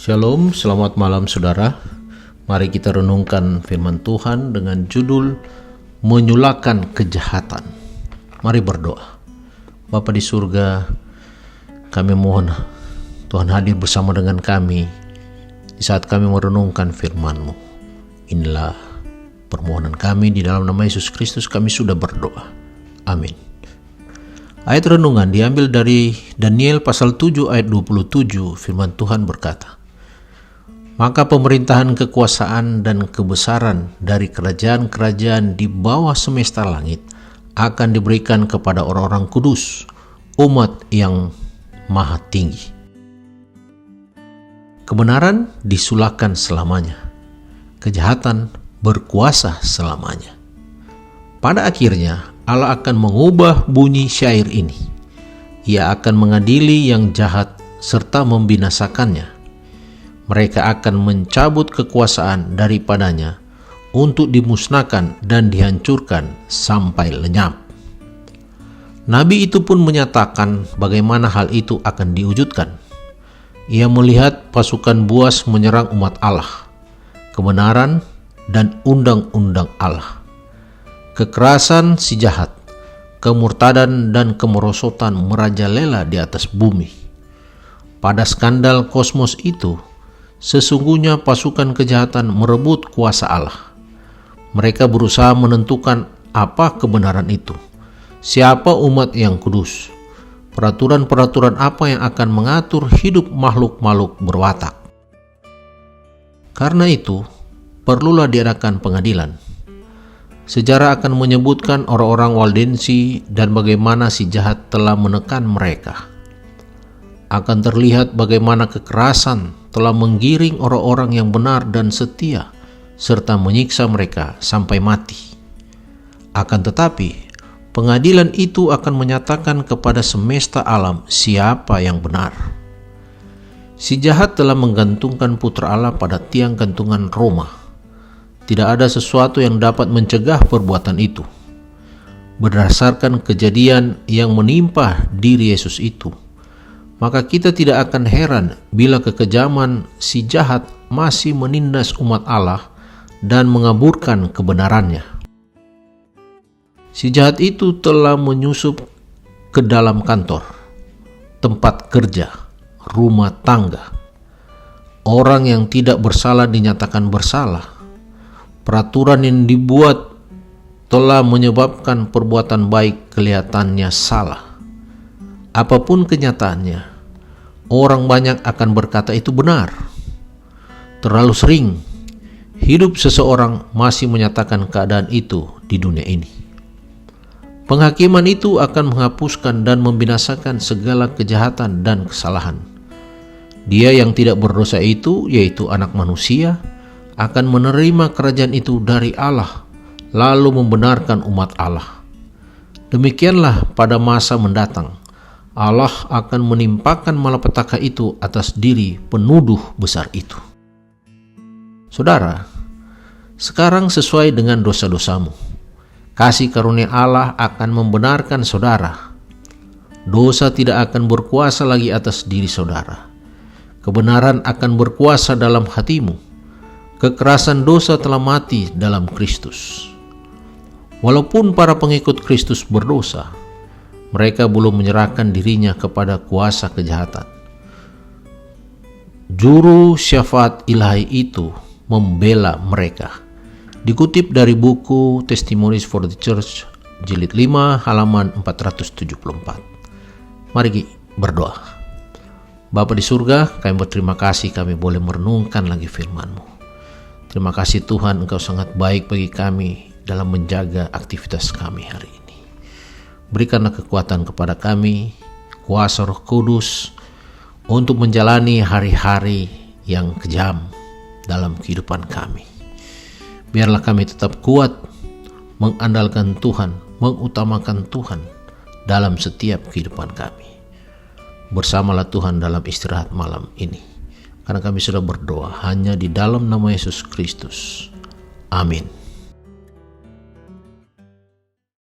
Shalom, selamat malam saudara. Mari kita renungkan firman Tuhan dengan judul Menyulakan Kejahatan. Mari berdoa. Bapa di surga, kami mohon Tuhan hadir bersama dengan kami di saat kami merenungkan firman-Mu. Inilah permohonan kami, di dalam nama Yesus Kristus kami sudah berdoa. Amin. Ayat renungan diambil dari Daniel pasal 7 ayat 27. Firman Tuhan berkata, "Maka pemerintahan, kekuasaan, dan kebesaran dari kerajaan-kerajaan di bawah semesta langit akan diberikan kepada orang-orang kudus, umat yang maha tinggi." Kebenaran disulakan selamanya, kejahatan berkuasa selamanya. Pada akhirnya Allah akan mengubah bunyi syair ini. Ia akan mengadili yang jahat serta membinasakannya. Mereka akan mencabut kekuasaan daripadanya untuk dimusnahkan dan dihancurkan sampai lenyap. Nabi itu pun menyatakan bagaimana hal itu akan diwujudkan. Ia melihat pasukan buas menyerang umat Allah, kebenaran dan undang-undang Allah. Kekerasan si jahat, kemurtadan dan kemerosotan merajalela di atas bumi. Pada skandal kosmos itu, sesungguhnya pasukan kejahatan merebut kuasa Allah. Mereka berusaha menentukan apa kebenaran itu, siapa umat yang kudus, peraturan-peraturan apa yang akan mengatur hidup makhluk-makhluk berwatak. Karena itu, perlulah diadakan pengadilan. Sejarah akan menyebutkan orang-orang Waldensi dan bagaimana si jahat telah menekan mereka. Akan terlihat bagaimana kekerasan telah menggiring orang-orang yang benar dan setia, serta menyiksa mereka sampai mati. Akan tetapi, pengadilan itu akan menyatakan kepada semesta alam siapa yang benar. Si jahat telah menggantungkan putra Allah pada tiang gantungan Roma. Tidak ada sesuatu yang dapat mencegah perbuatan itu. Berdasarkan kejadian yang menimpa diri Yesus itu, maka kita tidak akan heran bila kekejaman si jahat masih menindas umat Allah dan mengaburkan kebenarannya. Si jahat itu telah menyusup ke dalam kantor, tempat kerja, rumah tangga. Orang yang tidak bersalah dinyatakan bersalah. Peraturan yang dibuat telah menyebabkan perbuatan baik kelihatannya salah. Apapun kenyataannya, orang banyak akan berkata itu benar. Terlalu sering, hidup seseorang masih menyatakan keadaan itu di dunia ini. Penghakiman itu akan menghapuskan dan membinasakan segala kejahatan dan kesalahan. Dia yang tidak berdosa itu, yaitu anak manusia, akan menerima kerajaan itu dari Allah, lalu membenarkan umat Allah. Demikianlah pada masa mendatang, Allah akan menimpakan malapetaka itu atas diri penuduh besar itu. Saudara, sekarang sesuai dengan dosa-dosamu, kasih karunia Allah akan membenarkan saudara. Dosa tidak akan berkuasa lagi atas diri saudara. Kebenaran akan berkuasa dalam hatimu. Kekerasan dosa telah mati dalam Kristus. Walaupun para pengikut Kristus berdosa, mereka belum menyerahkan dirinya kepada kuasa kejahatan. Juru syafaat ilahi itu membela mereka. Dikutip dari buku Testimonies for the Church, jilid 5, halaman 474. Mari berdoa. Bapa di surga, kami berterima kasih kami boleh merenungkan lagi firman-Mu. Terima kasih Tuhan, Engkau sangat baik bagi kami dalam menjaga aktivitas kami hari ini. Berikanlah kekuatan kepada kami, kuasa Roh Kudus, untuk menjalani hari-hari yang kejam dalam kehidupan kami. Biarlah kami tetap kuat, mengandalkan Tuhan, mengutamakan Tuhan dalam setiap kehidupan kami. Bersamalah Tuhan dalam istirahat malam ini. Karena kami sudah berdoa hanya di dalam nama Yesus Kristus. Amin.